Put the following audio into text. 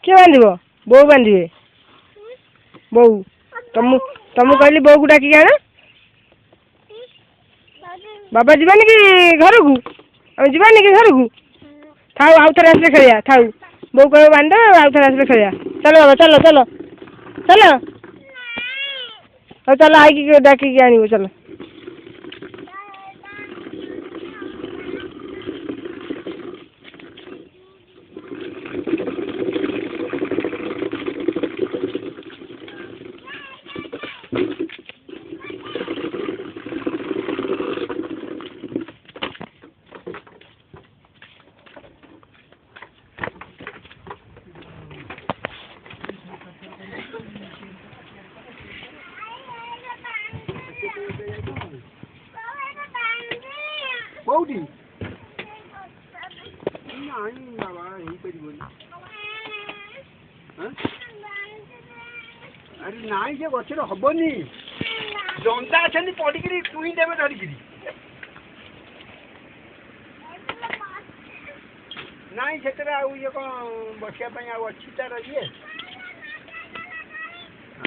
किए बांध बो बांधे बो तुम कहली बो को डाक आण बाबा जीवानी कि घर को आम जीवानी कि घर को थाऊ आउ थे आसले खेलिया थाऊ बो कह बांध आउ थे आसले खेलिया चलो बाबा चलो चलो चलो हाँ चलो आई डाक आण चलो कौटी नहीं बाबा यही कर अरे नाई से गचर हेनी जंता अच्छा पड़क टुई देवे धरिकी नाई से ये कौन बसापी अच्छी तार ये